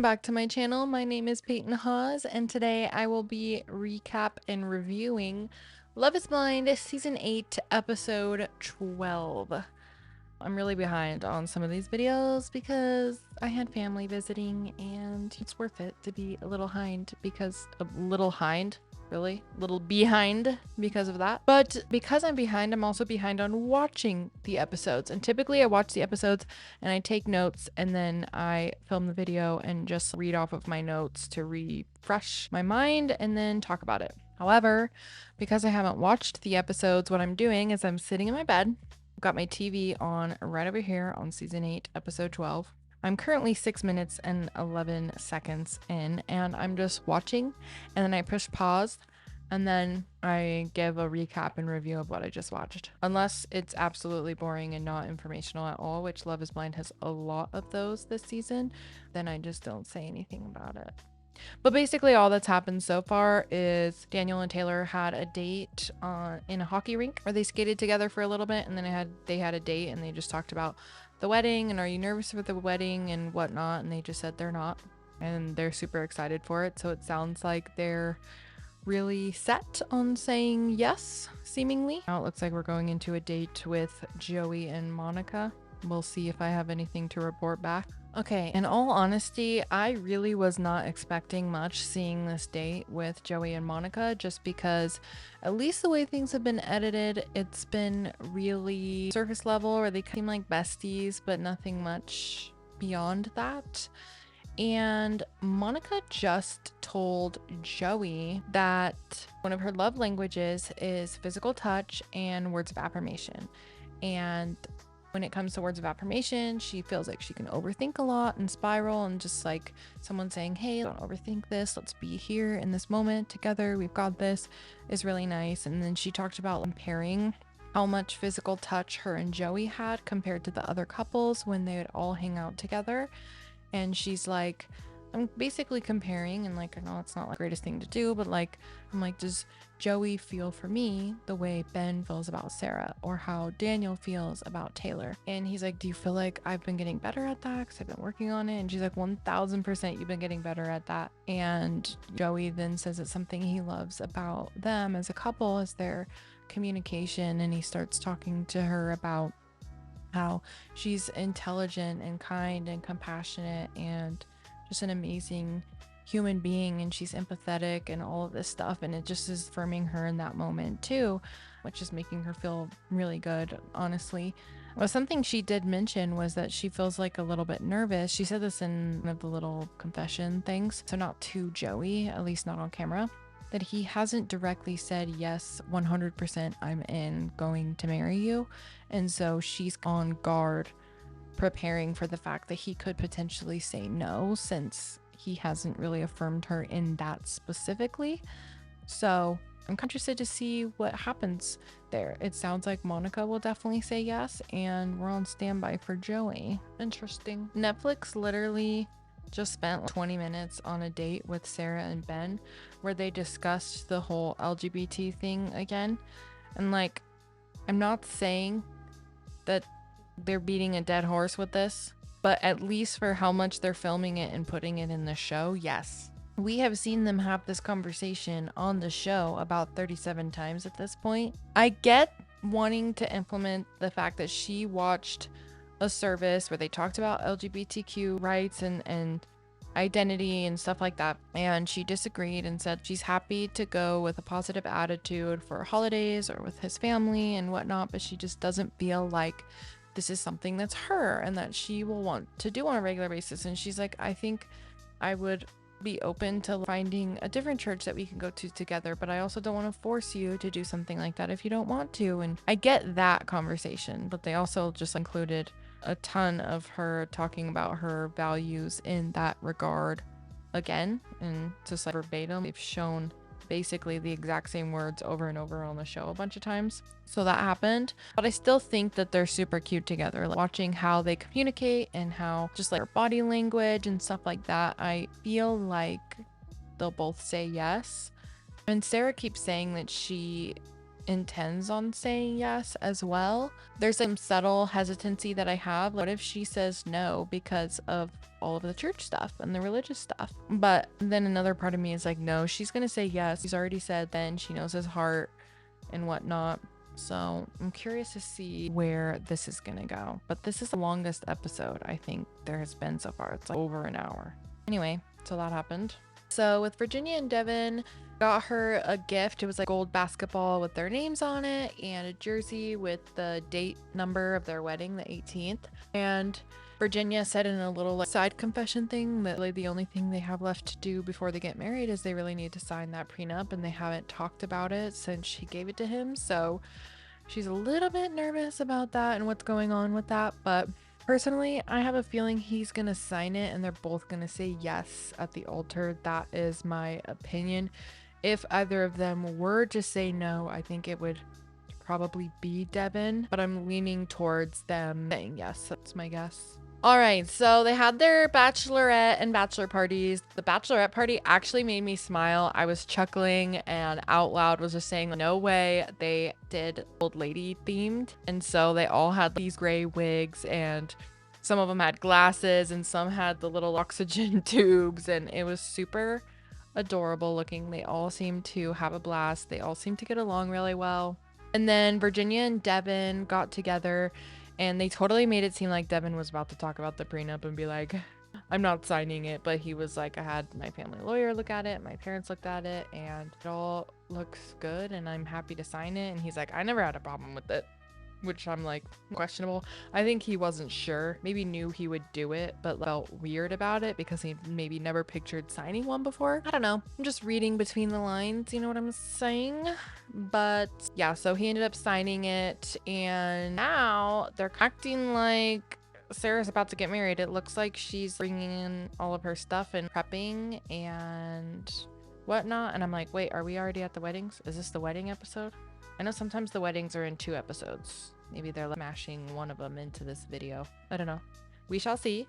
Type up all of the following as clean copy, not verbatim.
Welcome back to my channel. My name is Peyton Hawes, and today I will be recap and reviewing Love is Blind Season 8, Episode 12. I'm really behind on some of these videos because I had family visiting and it's worth it to be a little behind because because of that. But because I'm behind, I'm also behind on watching the episodes. And typically I watch the episodes and I take notes and then I film the video and just read off of my notes to refresh my mind and then talk about it. However, because I haven't watched the episodes, what I'm doing is I'm sitting in my bed. I've got my TV on right over here on Season 8, Episode 12. I'm currently 6 minutes and 11 seconds in, and I'm just watching, and then I push pause, and then I give a recap and review of what I just watched. Unless it's absolutely boring and not informational at all, which Love is Blind has a lot of those this season, then I just don't say anything about it. But basically all that's happened so far is Daniel and Taylor had a date in a hockey rink where they skated together for a little bit, and then they had a date and they just talked about the wedding and are you nervous for the wedding and whatnot, and they just said they're not, and they're super excited for it. So it sounds like they're really set on saying yes, seemingly. Now it looks like we're going into a date with Joey and Monica. We'll see if I have anything to report back. Okay, in all honesty, I really was not expecting much seeing this date with Joey and Monica, just because at least the way things have been edited, it's been really surface level, or they seem like besties, but nothing much beyond that. And Monica just told Joey that one of her love languages is physical touch and words of affirmation. And when it comes to words of affirmation, she feels like she can overthink a lot and spiral, and just like someone saying, hey, don't overthink this, let's be here in this moment together, we've got this, is really nice. And then she talked about comparing how much physical touch her and Joey had compared to the other couples when they would all hang out together. And she's like, I'm basically comparing, and like, I know it's not like the greatest thing to do, but like, I'm like, does Joey feel for me the way Ben feels about Sarah, or how Daniel feels about Taylor? And he's like, do you feel like I've been getting better at that because I've been working on it? And she's like, 1000% you've been getting better at that. And Joey then says it's something he loves about them as a couple is their communication, and he starts talking to her about how she's intelligent and kind and compassionate and just an amazing human being, and she's empathetic and all of this stuff, and it just is affirming her in that moment too, which is making her feel really good, honestly. Well, something she did mention was that she feels like a little bit nervous. She said this in one of the little confession things, so not to Joey, at least not on camera, that he hasn't directly said, yes, 100% I'm in, going to marry you. And so she's on guard, preparing for the fact that he could potentially say no, since he hasn't really affirmed her in that specifically. So I'm interested to see what happens there. It sounds like Monica will definitely say yes, and we're on standby for Joey. Interesting. Netflix literally just spent 20 minutes on a date with Sarah and Ben where they discussed the whole LGBT thing again. And like, I'm not saying that they're beating a dead horse with this, but at least for how much they're filming it and putting it in the show, yes. We have seen them have this conversation on the show about 37 times at this point. I get wanting to implement the fact that she watched a service where they talked about LGBTQ rights and identity and stuff like that, and she disagreed and said she's happy to go with a positive attitude for holidays or with his family and whatnot, but she just doesn't feel like this is something that's her and that she will want to do on a regular basis. And she's like, I think I would be open to finding a different church that we can go to together, but I also don't want to force you to do something like that if you don't want to. And I get that conversation, but they also just included a ton of her talking about her values in that regard again, and just like verbatim, they've shown basically the exact same words over and over on the show a bunch of times. So that happened, but I still think that they're super cute together. Like, watching how they communicate and how just like their body language and stuff like that, I feel like they'll both say yes. And Sarah keeps saying that she intends on saying yes as well. There's some subtle hesitancy that I have. What if she says no because of all of the church stuff and the religious stuff? But then another part of me is like, no, she's gonna say yes. She's already said then, she knows his heart and whatnot. So I'm curious to see where this is gonna go. But this is the longest episode I think there has been so far. It's like over an hour. Anyway, so that happened. So with Virginia and Devin, got her a gift. It was like gold basketball with their names on it and a jersey with the date number of their wedding, the 18th. And Virginia said in a little side confession thing that like the only thing they have left to do before they get married is they really need to sign that prenup, and they haven't talked about it since she gave it to him. So she's a little bit nervous about that and what's going on with that. But personally, I have a feeling he's gonna sign it and they're both gonna say yes at the altar. That is my opinion. If either of them were to say no, I think it would probably be Devin, but I'm leaning towards them saying yes. That's my guess. All right, so they had their bachelorette and bachelor parties. The bachelorette party actually made me smile. I was chuckling and out loud was just saying, no way. They did old lady themed. And so they all had these gray wigs, and some of them had glasses and some had the little oxygen tubes, and it was super adorable looking. They all seemed to have a blast. They all seemed to get along really well. And then Virginia and Devin got together, and they totally made it seem like Devin was about to talk about the prenup and be like, I'm not signing it. But he was like, I had my family lawyer look at it, my parents looked at it, and it all looks good and I'm happy to sign it. And he's like, I never had a problem with it, which I'm like, questionable. I think he wasn't sure, maybe knew he would do it, but felt weird about it because he maybe never pictured signing one before. I don't know. I'm just reading between the lines, you know what I'm saying? But yeah, so he ended up signing it, and now they're acting like Sarah's about to get married. It looks like she's bringing in all of her stuff and prepping and whatnot. And I'm like, wait, are we already at the weddings? Is this the wedding episode? I know sometimes the weddings are in 2 episodes. Maybe they're mashing one of them into this video. I don't know. We shall see.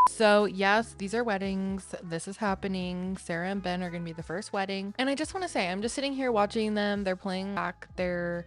So yes, these are weddings. This is happening. Sarah and Ben are going to be the first wedding. And I just want to say, I'm just sitting here watching them. They're playing back their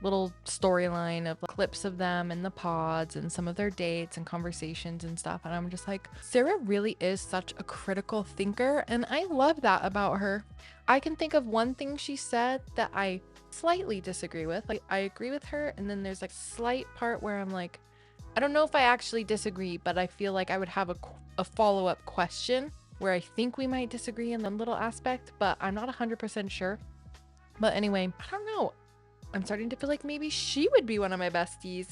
little storyline of clips of them and the pods and some of their dates and conversations and stuff. And I'm just like, Sarah really is such a critical thinker. And I love that about her. I can think of one thing she said that I slightly disagree with. Like, I agree with her, and then there's like slight part where I'm like, I don't know if I actually disagree, but I feel like I would have a follow-up question where I think we might disagree in one little aspect, but I'm not 100% sure. But anyway, I don't know. I'm starting to feel like maybe she would be one of my besties.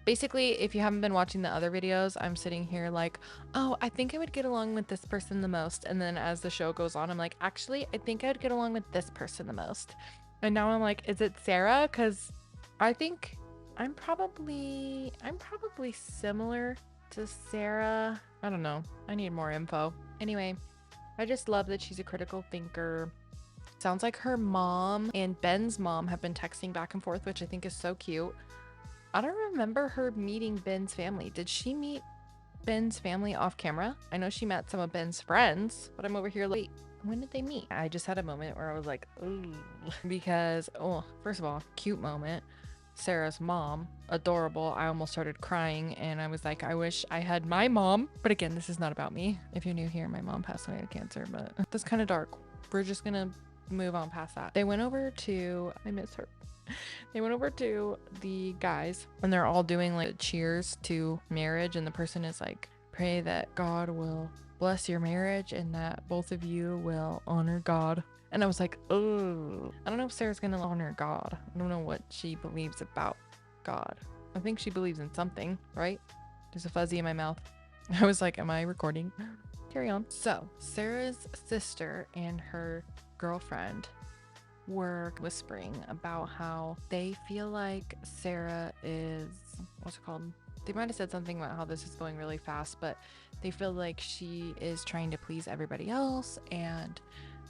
Basically, if you haven't been watching the other videos, I'm sitting here like, oh, I think I would get along with this person the most. And then as the show goes on, I'm like, actually, I think I would get along with this person the most. And now I'm like, is it Sarah? Because I think I'm probably similar to Sarah. I don't know. I need more info. Anyway, I just love that she's a critical thinker. Sounds like her mom and Ben's mom have been texting back and forth, which I think is so cute. I don't remember her meeting Ben's family. Did she meet Ben's family off camera? I know she met some of Ben's friends, but I'm over here like, wait, when did they meet? I just had a moment where I was like, ooh, because, oh, first of all, cute moment. Sarah's mom, adorable. I almost started crying, and I was like, I wish I had my mom. But again, this is not about me. If you're new here, my mom passed away of cancer, but that's kind of dark. We're just gonna move on past that. They went over to, I miss her. They went over to the guys, and they're all doing like cheers to marriage, and the person is like, pray that God will bless your marriage and that both of you will honor God. And I was like, oh, I don't know if Sarah's gonna honor God. I don't know what she believes about God. I think she believes in something, right? There's a fuzzy in my mouth. I was like, am I recording? Carry on. So Sarah's sister and her girlfriend were whispering about how they feel like Sarah is, what's it called? They might have said something about how this is going really fast, but they feel like she is trying to please everybody else, and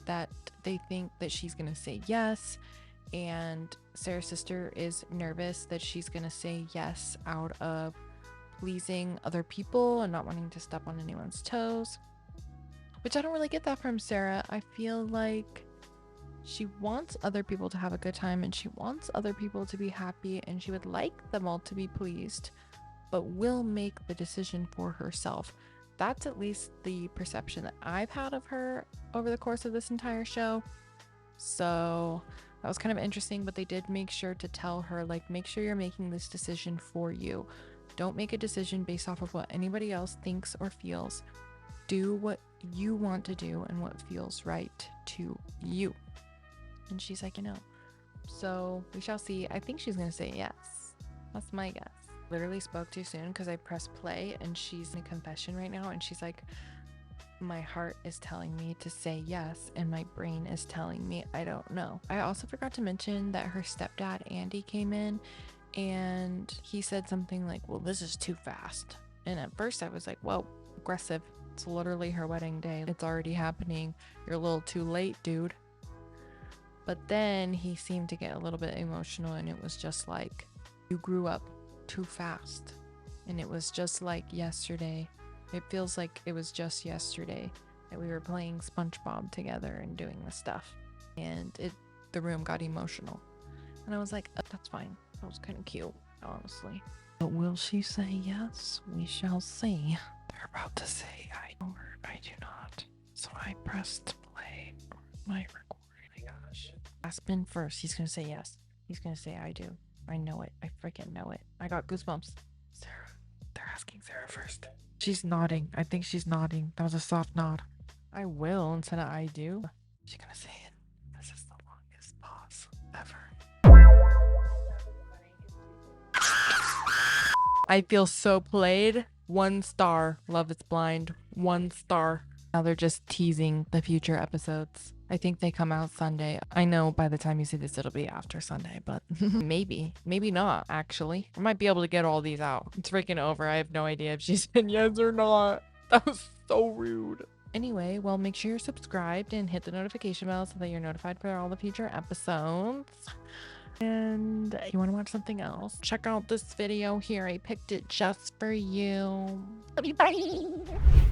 that they think that she's gonna say yes. And Sarah's sister is nervous that she's gonna say yes out of pleasing other people and not wanting to step on anyone's toes, which I don't really get that from Sarah. I feel like She wants other people to have a good time, and she wants other people to be happy, and she would like them all to be pleased, but will make the decision for herself. That's at least the perception that I've had of her over the course of this entire show. So that was kind of interesting, but they did make sure to tell her, like, make sure you're making this decision for you. Don't make a decision based off of what anybody else thinks or feels. Do what you want to do and what feels right to you. And she's like, So we shall see. I think she's going to say yes. That's my guess. Literally spoke too soon because I pressed play and she's in a confession right now. And she's like, my heart is telling me to say yes and my brain is telling me I don't know. I also forgot to mention that her stepdad Andy came in and he said something like, well, this is too fast. And at first I was like, well, aggressive. It's literally her wedding day. It's already happening. You're a little too late, dude. But then he seemed to get a little bit emotional and it was just like, you grew up too fast. And it was just like yesterday. It feels like it was just yesterday that we were playing SpongeBob together and doing this stuff. And the room got emotional. And I was like, that's fine. That was kind of cute, honestly. But will she say yes? We shall see. They're about to say I or I do not. So I pressed play for my recording. Oh my gosh. Aspen first. He's going to say yes. He's going to say I do. I know it. I freaking know it. I got goosebumps. Sarah. They're asking Sarah first. She's nodding. I think she's nodding. That was a soft nod. I will instead of I do. She's gonna say it. This is the longest pause ever. I feel so played. 1 star. Love is Blind. 1 star. Now they're just teasing the future episodes. I think they come out Sunday. I know by the time you see this, it'll be after Sunday, but maybe not, actually. I might be able to get all these out. It's freaking over. I have no idea if she said yes or not. That was so rude. Anyway, well, make sure you're subscribed and hit the notification bell so that you're notified for all the future episodes. And if you want to watch something else, check out this video here. I picked it just for you. Love you, bye.